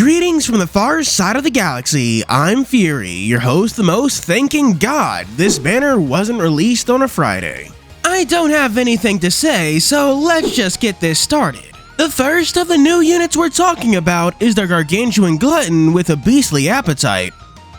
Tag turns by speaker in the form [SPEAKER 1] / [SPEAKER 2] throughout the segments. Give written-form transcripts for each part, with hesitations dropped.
[SPEAKER 1] Greetings from the far side of the galaxy. I'm Fury, your host, the most thanking God this banner wasn't released on a Friday. I don't have anything to say, so let's just get this started. The first of the new units we're talking about is the gargantuan glutton with a beastly appetite.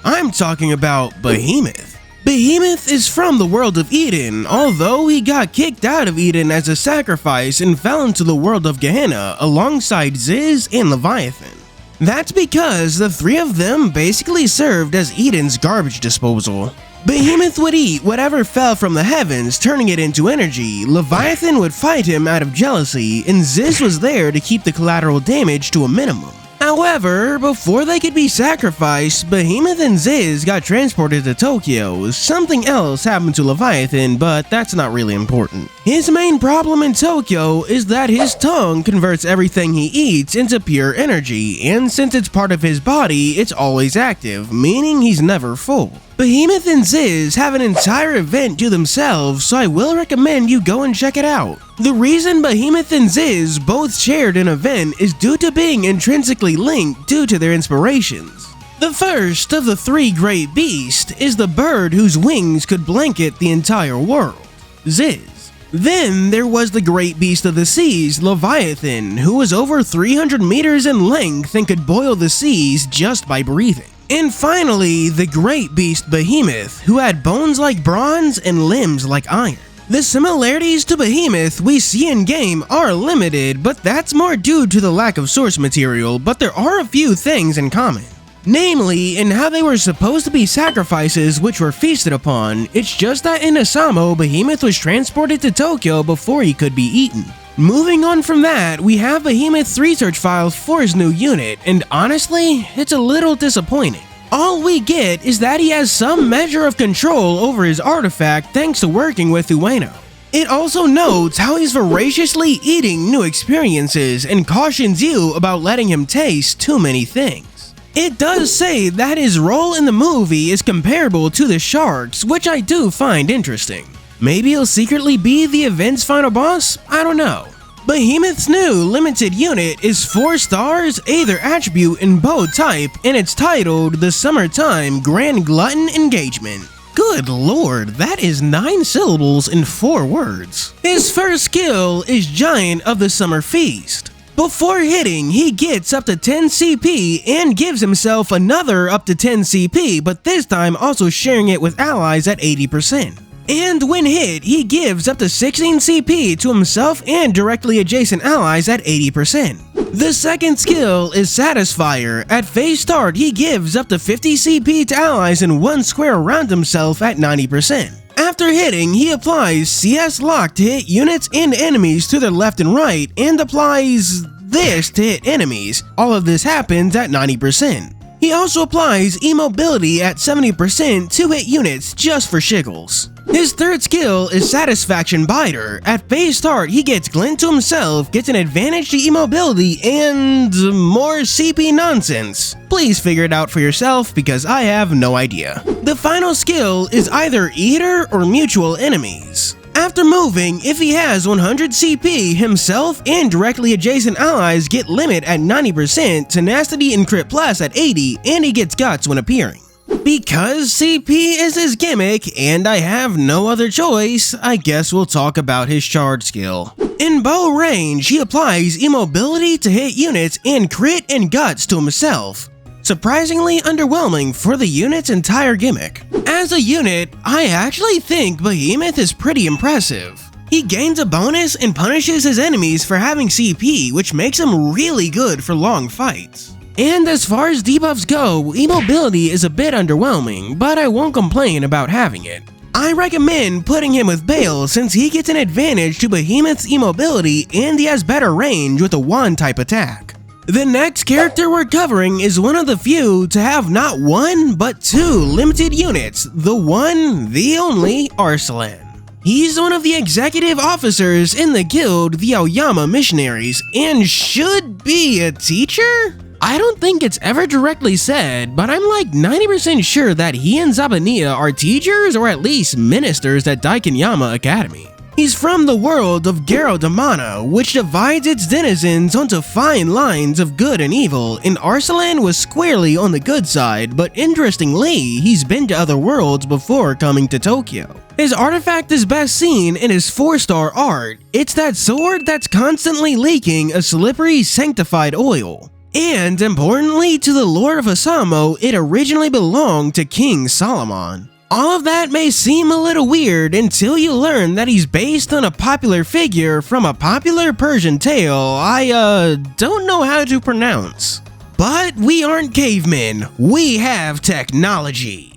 [SPEAKER 1] I'm talking about Behemoth. Behemoth is from the world of Eden, although he got kicked out of Eden as a sacrifice and fell into the world of Gehenna alongside Ziz and Leviathan. That's because the three of them basically served as Eden's garbage disposal. Behemoth would eat whatever fell from the heavens, turning it into energy. Leviathan would fight him out of jealousy, and Ziz was there to keep the collateral damage to a minimum. However, before they could be sacrificed, Behemoth and Ziz got transported to Tokyo. Something else happened to Leviathan, but that's not really important. His main problem in Tokyo is that his tongue converts everything he eats into pure energy, and since it's part of his body, it's always active, meaning he's never full. Behemoth and Ziz have an entire event to themselves, so I will recommend you go and check it out. The reason Behemoth and Ziz both shared an event is due to being intrinsically linked due to their inspirations. The first of the three great beasts is the bird whose wings could blanket the entire world, Ziz. Then there was the great beast of the seas, Leviathan, who was over 300 meters in length and could boil the seas just by breathing. And finally, the great beast Behemoth, who had bones like bronze and limbs like iron. The similarities to Behemoth we see in game are limited, but that's more due to the lack of source material, but there are a few things in common. Namely, in how they were supposed to be sacrifices which were feasted upon. It's just that in Housamo, Behemoth was transported to Tokyo before he could be eaten. Moving on from that, we have Behemoth's research files for his new unit, and honestly, it's a little disappointing. All we get is that he has some measure of control over his artifact thanks to working with Housamo. It also notes how he's voraciously eating new experiences and cautions you about letting him taste too many things. It does say that his role in the movie is comparable to the sharks, which I do find interesting. Maybe he'll secretly be the event's final boss? I don't know. Behemoth's new limited unit is 4 stars, Aether attribute, and bow type, and it's titled the Summertime Grand Glutton Engagement. Good lord, that is 9 syllables in 4 words. His first skill is Giant of the Summer Feast. Before hitting, he gets up to 10 CP and gives himself another up to 10 CP, but this time also sharing it with allies at 80%. And when hit, he gives up to 16 CP to himself and directly adjacent allies at 80%. The second skill is Satisfier. At phase start, he gives up to 50 CP to allies in 1 square around himself at 90%. After hitting, he applies CS Lock to hit units and enemies to their left and right, and applies this to hit enemies. All of this happens at 90%. He also applies E-Mobility at 70% to hit units just for shiggles. His third skill is Satisfaction Biter. At phase start, he gets Glint to himself, gets an advantage to E-Mobility, and more CP nonsense. Please figure it out for yourself because I have no idea. The final skill is either Eater or Mutual Enemies. After moving, if he has 100 CP, himself and directly adjacent allies get Limit at 90%, Tenacity and Crit Plus at 80%, and he gets Guts when appearing. Because CP is his gimmick, and I have no other choice, I guess we'll talk about his charge skill. In bow range, he applies E-Mobility to hit units and Crit and Guts to himself. Surprisingly underwhelming for the unit's entire gimmick. As a unit, I actually think Behemoth is pretty impressive. He gains a bonus and punishes his enemies for having CP, which makes him really good for long fights. And as far as debuffs go, E-Mobility is a bit underwhelming, but I won't complain about having it. I recommend putting him with Bale since he gets an advantage to Behemoth's E-Mobility and he has better range with a wand type attack. The next character we're covering is one of the few to have not 1 but 2 limited units, the one, the only Arslan. He's one of the executive officers in the guild, the Aoyama Missionaries, and should be a teacher? I don't think it's ever directly said, but I'm like 90% sure that he and Zabaniya are teachers or at least ministers at Daikanyama Academy. He's from the world of Garodamana, which divides its denizens onto fine lines of good and evil, and Arslan was squarely on the good side, but interestingly, he's been to other worlds before coming to Tokyo. His artifact is best seen in his 4-star art. It's that sword that's constantly leaking a slippery, sanctified oil. And importantly to the Lord of Housamo, it originally belonged to King Solomon. All of that may seem a little weird until you learn that he's based on a popular figure from a popular Persian tale I don't know how to pronounce. But we aren't cavemen, we have technology.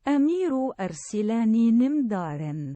[SPEAKER 2] أمير أرسلان نمدارن.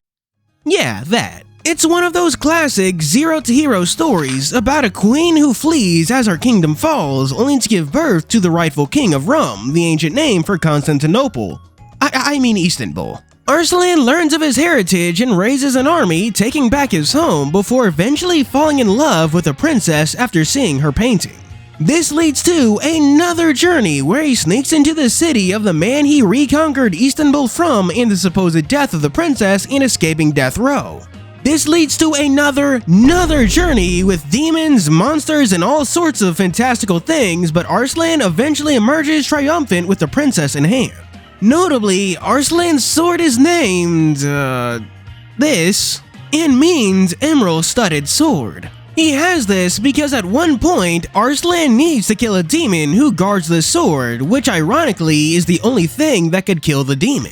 [SPEAKER 1] Yeah, that. It's one of those classic zero-to-hero stories about a queen who flees as her kingdom falls, only to give birth to the rightful king of Rum, the ancient name for Constantinople. I mean Istanbul. Arslan learns of his heritage and raises an army, taking back his home before eventually falling in love with a princess after seeing her painting. This leads to another journey where he sneaks into the city of the man he reconquered Istanbul from and the supposed death of the princess in escaping death row. This leads to another journey with demons, monsters, and all sorts of fantastical things, but Arslan eventually emerges triumphant with the princess in hand. Notably, Arslan's sword is named, this, and means emerald-studded sword. He has this because at one point, Arslan needs to kill a demon who guards the sword, which ironically is the only thing that could kill the demon.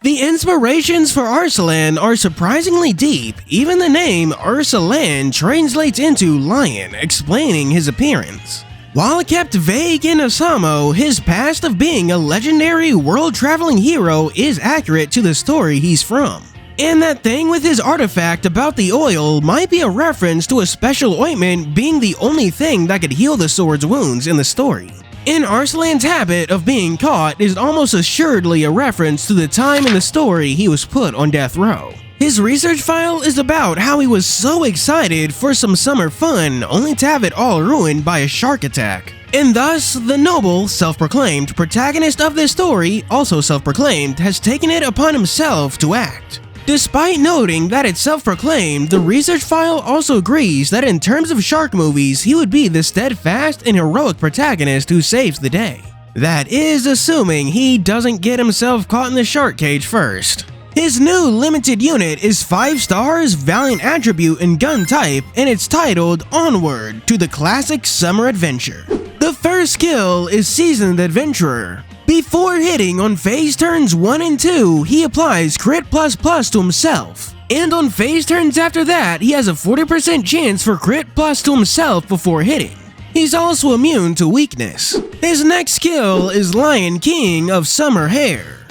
[SPEAKER 1] The inspirations for Arslan are surprisingly deep. Even the name Arslan translates into lion, explaining his appearance. While kept vague in Housamo, his past of being a legendary world-traveling hero is accurate to the story he's from. And that thing with his artifact about the oil might be a reference to a special ointment being the only thing that could heal the sword's wounds in the story. And Arslan's habit of being caught is almost assuredly a reference to the time in the story he was put on death row. His research file is about how he was so excited for some summer fun only to have it all ruined by a shark attack. And thus, the noble, self-proclaimed protagonist of this story, also self-proclaimed, has taken it upon himself to act. Despite noting that it's self-proclaimed, the research file also agrees that in terms of shark movies, he would be the steadfast and heroic protagonist who saves the day. That is assuming he doesn't get himself caught in the shark cage first. His new limited unit is 5 stars, valiant attribute, and gun type, and it's titled Onward to the Classic Summer Adventure. The first skill is Seasoned Adventurer. Before hitting on phase turns 1 and 2, he applies crit ++ to himself. And on phase turns after that, he has a 40% chance for crit plus to himself before hitting. He's also immune to weakness. His next skill is Lion King of Summer Hair.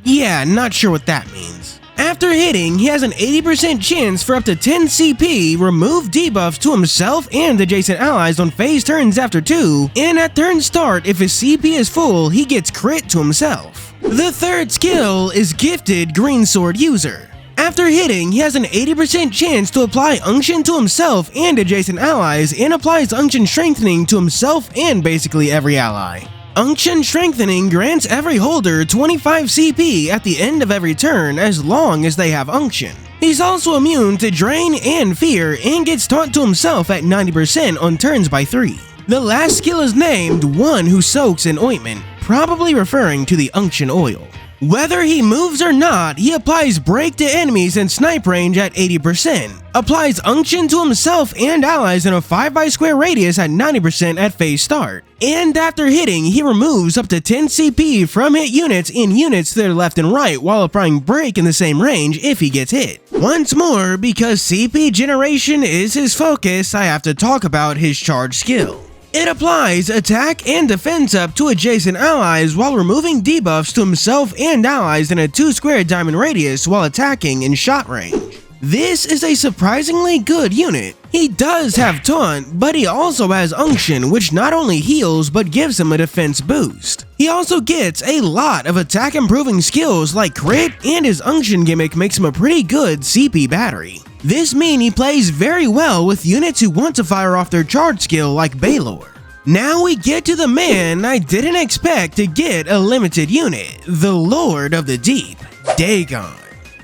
[SPEAKER 1] Yeah, not sure what that means. After hitting, he has an 80% chance for up to 10 CP, remove debuffs to himself and adjacent allies on phase turns after 2, and at turn start, if his CP is full, he gets crit to himself. The third skill is Gifted Greensword User. After hitting, he has an 80% chance to apply Unction to himself and adjacent allies, and applies Unction Strengthening to himself and basically every ally. Unction Strengthening grants every holder 25 CP at the end of every turn as long as they have Unction. He's also immune to Drain and Fear and gets taunt to himself at 90% on turns by 3. The last skill is named One Who Soaks in Ointment, probably referring to the Unction oil. Whether he moves or not, he applies Break to enemies in snipe range at 80%, applies Unction to himself and allies in a 5 square radius at 90% at phase start, and after hitting, he removes up to 10 CP from hit units in units to their left and right while applying Break in the same range if he gets hit. Once more, because CP generation is his focus, I have to talk about his charge skill. It applies attack and defense up to adjacent allies while removing debuffs to himself and allies in a 2 square diamond radius while attacking in shot range. This is a surprisingly good unit. He does have taunt, but he also has Unction, which not only heals but gives him a defense boost. He also gets a lot of attack improving skills like crit, and his Unction gimmick makes him a pretty good CP battery. This means he plays very well with units who want to fire off their charge skill like Baylor. Now we get to the man I didn't expect to get a limited unit, the Lord of the Deep, Dagon.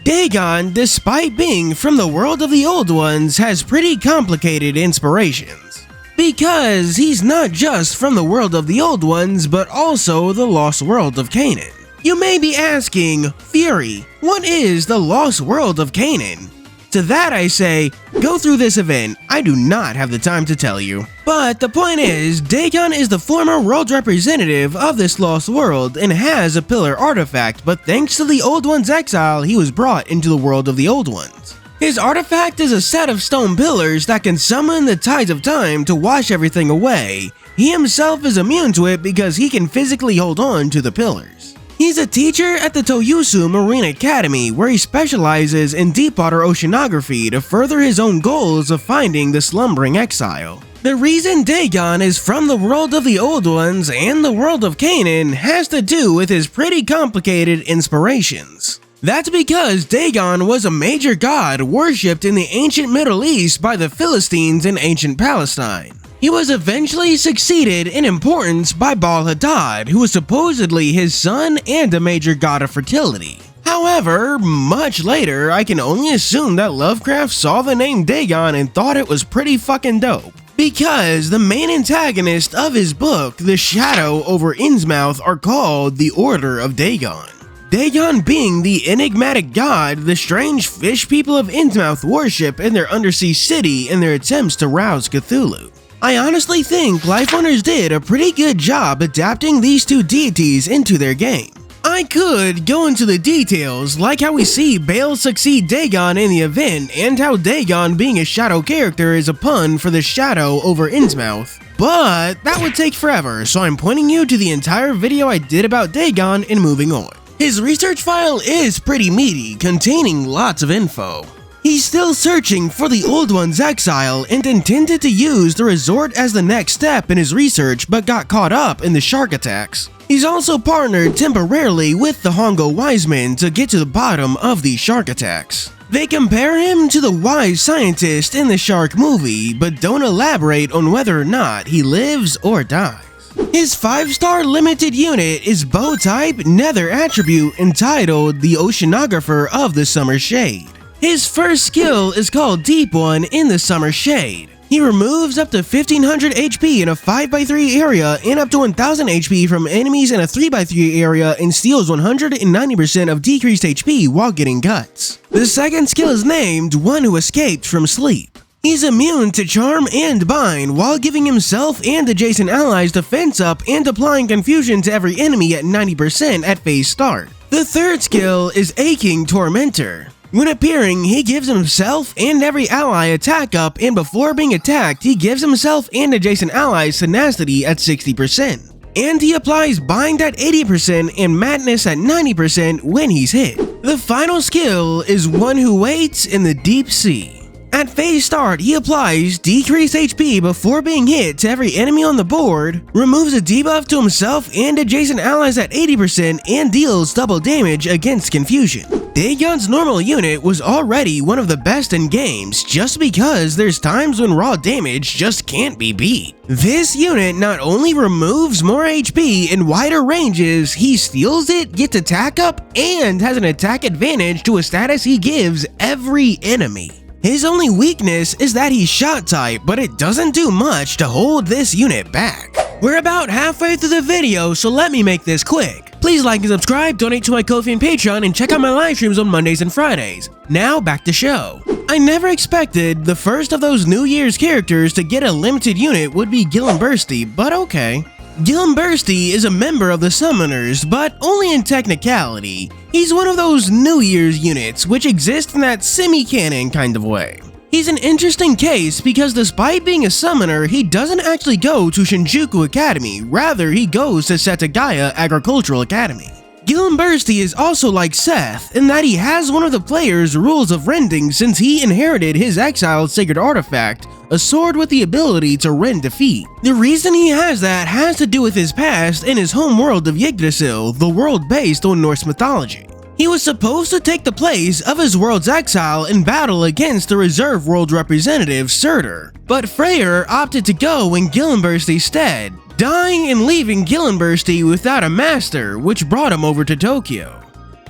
[SPEAKER 1] Dagon, despite being from the world of the Old Ones, has pretty complicated inspirations. Because he's not just from the world of the Old Ones, but also the lost world of Canaan. You may be asking, Fury, what is the lost world of Canaan? To that I say, go through this event, I do not have the time to tell you. But the point is, Dagon is the former world representative of this lost world and has a pillar artifact, but thanks to the Old One's exile, he was brought into the world of the Old Ones. His artifact is a set of stone pillars that can summon the tides of time to wash everything away. He himself is immune to it because he can physically hold on to the pillars. He's a teacher at the Toyusu Marine Academy, where he specializes in deepwater oceanography to further his own goals of finding the slumbering exile. The reason Dagon is from the world of the Old Ones and the world of Canaan has to do with his pretty complicated inspirations. That's because Dagon was a major god worshipped in the ancient Middle East by the Philistines in ancient Palestine. He was eventually succeeded in importance by Baal-Hadad, who was supposedly his son and a major god of fertility. However, much later, I can only assume that Lovecraft saw the name Dagon and thought it was pretty fucking dope. Because the main antagonist of his book, The Shadow over Innsmouth, are called the Order of Dagon. Dagon being the enigmatic god the strange fish people of Innsmouth worship in their undersea city in their attempts to rouse Cthulhu. I honestly think Liferunners did a pretty good job adapting these two deities into their game. I could go into the details, like how we see Baal succeed Dagon in the event, and how Dagon being a shadow character is a pun for the shadow over Innsmouth, but that would take forever, so I'm pointing you to the entire video I did about Dagon and moving on. His research file is pretty meaty, containing lots of info. He's still searching for the Old One's exile and intended to use the resort as the next step in his research, but got caught up in the shark attacks. He's also partnered temporarily with the Hongo wise men to get to the bottom of these shark attacks. They compare him to the wise scientist in the shark movie, but don't elaborate on whether or not he lives or dies. His 5-star limited unit is bow-type nether attribute entitled the Oceanographer of the Summer Shade. His first skill is called Deep One in the Summer Shade. He removes up to 1500 HP in a 5x3 area and up to 1000 HP from enemies in a 3x3 area and steals 190% of decreased HP while getting guts. The second skill is named One Who Escaped from Sleep. He's immune to Charm and Bind while giving himself and adjacent allies defense up and applying confusion to every enemy at 90% at phase start. The third skill is Aching Tormentor. When appearing, he gives himself and every ally attack up, and before being attacked, he gives himself and adjacent allies tenacity at 60%. And he applies Bind at 80% and Madness at 90% when he's hit. The final skill is One Who Waits in the Deep Sea. At phase start, he applies decreased HP before being hit to every enemy on the board, removes a debuff to himself and adjacent allies at 80%, and deals double damage against confusion. Dagon's normal unit was already one of the best in games just because there's times when raw damage just can't be beat. This unit not only removes more HP in wider ranges, he steals it, gets attack up, and has an attack advantage to a status he gives every enemy. His only weakness is that he's shot type, but it doesn't do much to hold this unit back. We're about halfway through the video, so let me make this quick. Please like and subscribe, donate to my Ko-fi and Patreon, and check out my live streams on Mondays and Fridays. Now back to show. I never expected the first of those New Year's characters to get a limited unit would be Gillenbursty, but okay. Gillenbursty is a member of the Summoners, but only in technicality. He's one of those New Year's units which exist in that semi-canon kind of way. He's an interesting case because despite being a summoner, he doesn't actually go to Shinjuku Academy, rather he goes to Setagaya Agricultural Academy. Gillenbursty is also like Seth in that he has one of the player's rules of rending since he inherited his exiled sacred artifact, a sword with the ability to rend defeat. The reason he has that has to do with his past in his home world of Yggdrasil, the world based on Norse mythology. He was supposed to take the place of his world's exile in battle against the reserve world representative Surtur, but Freyr opted to go in Gillenbursty's stead, dying and leaving Gillenbursty without a master, which brought him over to Tokyo.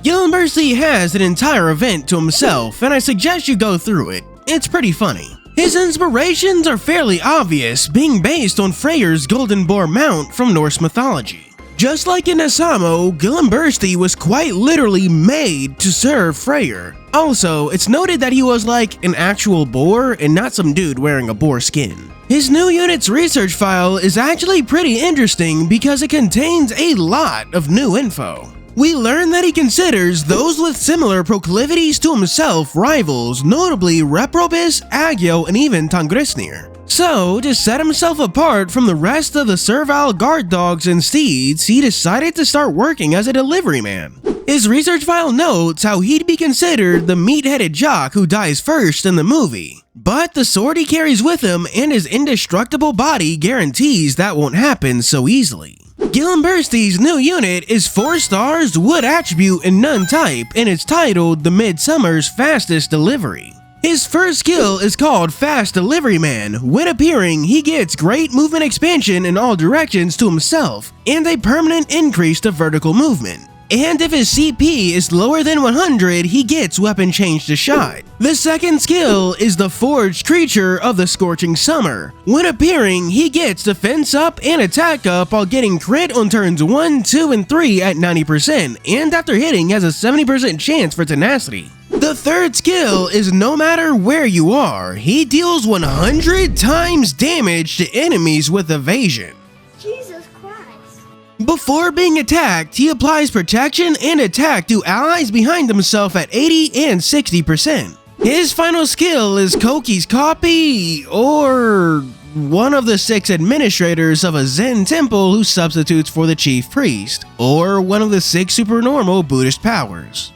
[SPEAKER 1] Gillenbursty has an entire event to himself, and I suggest you go through it. It's pretty funny. His inspirations are fairly obvious, being based on Freyr's golden boar mount from Norse mythology. Just like in Housamo, Gillenbursty was quite literally made to serve Freyr. Also, it's noted that he was like an actual boar and not some dude wearing a boar skin. His new unit's research file is actually pretty interesting because it contains a lot of new info. We learn that he considers those with similar proclivities to himself rivals, notably Reprobus, Agio, and even Tangrisnir. So, to set himself apart from the rest of the servile guard dogs and steeds, he decided to start working as a delivery man. His research file notes how he'd be considered the meat-headed jock who dies first in the movie. But the sword he carries with him and his indestructible body guarantees that won't happen so easily. Gillenbursty's new unit is 4 stars, wood attribute, and none type, and it's titled the Midsummer's Fastest Delivery. His first skill is called Fast Delivery Man. When appearing, he gets great movement expansion in all directions to himself, and a permanent increase to vertical movement. And if his CP is lower than 100, he gets weapon change to shot. The second skill is the Forged Creature of the Scorching Summer. When appearing, he gets Defense Up and Attack Up while getting crit on turns 1, 2, and 3 at 90%, and after hitting has a 70% chance for tenacity. The third skill is no matter where you are, he deals 100 times damage to enemies with evasion.
[SPEAKER 3] Jesus Christ.
[SPEAKER 1] Before being attacked, he applies protection and attack to allies behind himself at 80 and 60%. His final skill is Koki's Copy, or one of the 6 administrators of a Zen temple who substitutes for the chief priest, or one of the 6 supernormal Buddhist powers.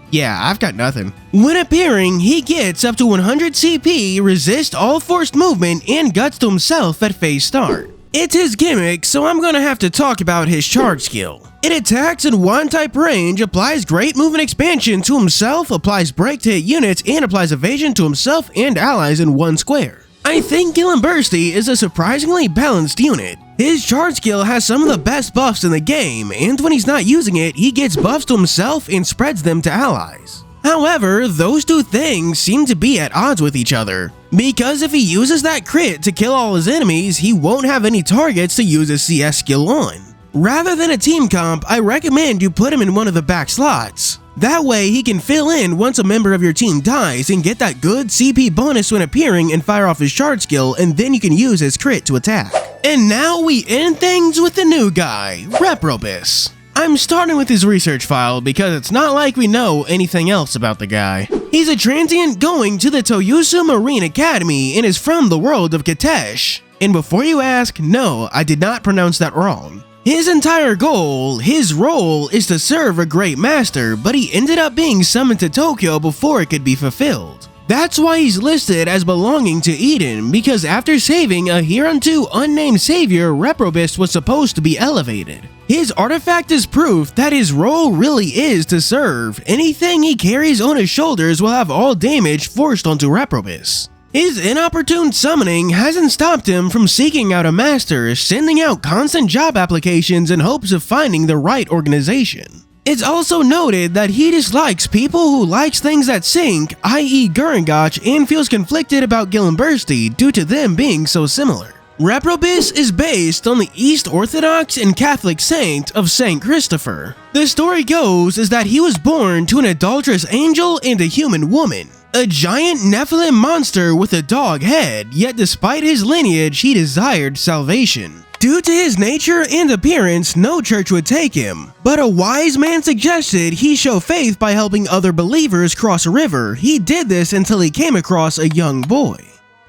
[SPEAKER 1] Yeah, I've got nothing. When appearing, he gets up to 100 CP, resist all forced movement, and guts to himself at phase start. It's his gimmick, so I'm gonna have to talk about his charge skill. It attacks in 1 type range, applies great movement expansion to himself, applies break to hit units, and applies evasion to himself and allies in 1 square. I think Gillenbursty is a surprisingly balanced unit. His charge skill has some of the best buffs in the game, and when he's not using it, he gets buffs to himself and spreads them to allies. However, those 2 things seem to be at odds with each other, because if he uses that crit to kill all his enemies, he won't have any targets to use his CS skill on. Rather than a team comp, I recommend you put him in one of the back slots. That way he can fill in once a member of your team dies and get that good CP bonus when appearing and fire off his charge skill, and then you can use his crit to attack. And now we end things with the new guy, Reprobus. I'm starting with his research file because it's not like we know anything else about the guy. He's a transient going to the Toyusu Marine Academy and is from the world of Katesh. And before you ask, no, I did not pronounce that wrong. His entire goal, his role, is to serve a great master, but he ended up being summoned to Tokyo before it could be fulfilled. That's why he's listed as belonging to Eden, because after saving a hereunto unnamed savior, Reprobus was supposed to be elevated. His artifact is proof that his role really is to serve. Anything he carries on his shoulders will have all damage forced onto Reprobus. His inopportune summoning hasn't stopped him from seeking out a master, sending out constant job applications in hopes of finding the right organization. It's also noted that he dislikes people who likes things that sink, i.e. Gurengotch, and feels conflicted about Gillenbursty due to them being so similar. Reprobus is based on the East Orthodox and Catholic saint of Saint Christopher. The story goes is that he was born to an adulterous angel and a human woman. A giant Nephilim monster with a dog head, yet despite his lineage, he desired salvation. Due to his nature and appearance, no church would take him, but a wise man suggested he show faith by helping other believers cross a river. He did this until he came across a young boy.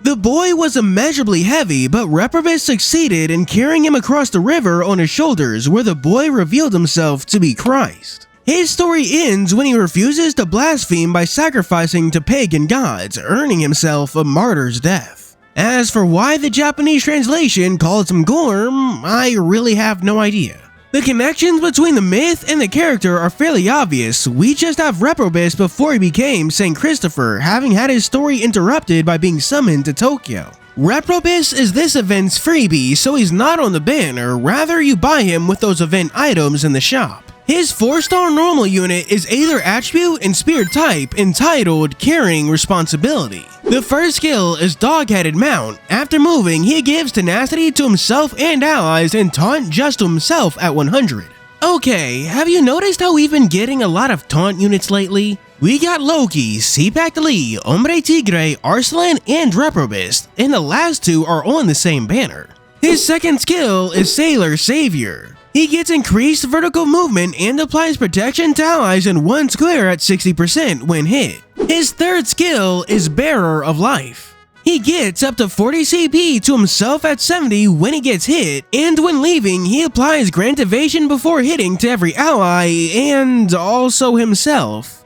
[SPEAKER 1] The boy was immeasurably heavy, but Reprobus succeeded in carrying him across the river on his shoulders, where the boy revealed himself to be Christ. His story ends when he refuses to blaspheme by sacrificing to pagan gods, earning himself a martyr's death. As for why the Japanese translation calls him Gorm, I really have no idea. The connections between the myth and the character are fairly obvious. We just have Reprobus before he became Saint Christopher, having had his story interrupted by being summoned to Tokyo. Reprobus is this event's freebie, so he's not on the banner, rather you buy him with those event items in the shop. His 4-star normal unit is Aether Attribute and Spirit type entitled Carrying Responsibility. The first skill is Dog-Headed Mount. After moving, he gives tenacity to himself and allies and taunt just to himself at 100. Okay, have you noticed how we've been getting a lot of taunt units lately? We got Loki, Seapack Lee, Hombre Tigre, Arslan, and Reprobist, and the last two are on the same banner. His second skill is Sailor Savior. He gets increased vertical movement and applies protection to allies in one square at 60% when hit. His third skill is Bearer of Life. He gets up to 40 CP to himself at 70 when he gets hit, and when leaving, he applies Grant Evasion before hitting to every ally and also himself.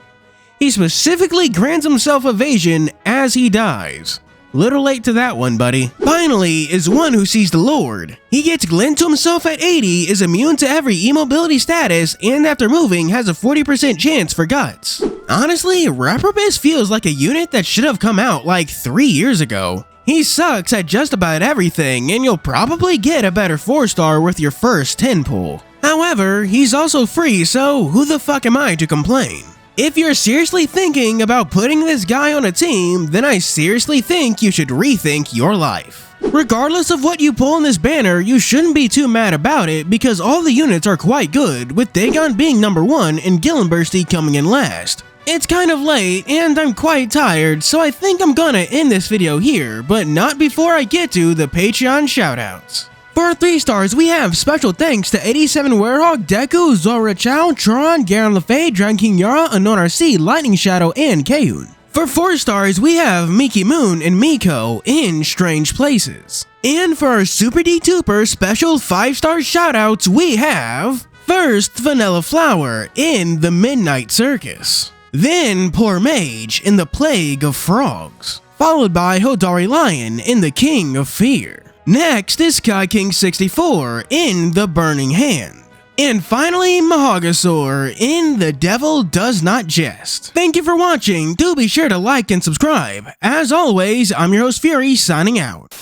[SPEAKER 1] He specifically grants himself evasion as he dies. Little late to that one, buddy. Finally is One Who Sees the Lord. He gets glint to himself at 80, is immune to every immobility status, and after moving has a 40% chance for guts. Honestly, Reprobist feels like a unit that should have come out like 3 years ago. He sucks at just about everything, and you'll probably get a better 4-star with your first 10 pull. However, he's also free, so who the fuck am I to complain? If you're seriously thinking about putting this guy on a team, then I seriously think you should rethink your life. Regardless of what you pull in this banner, you shouldn't be too mad about it because all the units are quite good, with Dagon being number 1 and Gillenbursty coming in last. It's kind of late and I'm quite tired, so I think I'm gonna end this video here, but not before I get to the Patreon shoutouts. For our 3 stars, we have special thanks to 87 Werehog, Deku, Zora Chow, Tron, Garen LaFay, Dragon King Yara, Unknown RC, Lightning Shadow, and Kayun. For 4 stars, we have Miki Moon and Miko in Strange Places. And for our Super D2per special 5-star shoutouts, we have first Vanilla Flower in The Midnight Circus. Then Poor Mage in The Plague of Frogs. Followed by Hodari Lion in The King of Fear. Next is Sky King 64 in The Burning Hand. And finally, Mahagasaur in The Devil Does Not Jest. Thank you for watching. Do be sure to like and subscribe. As always, I'm your host Fury, signing out.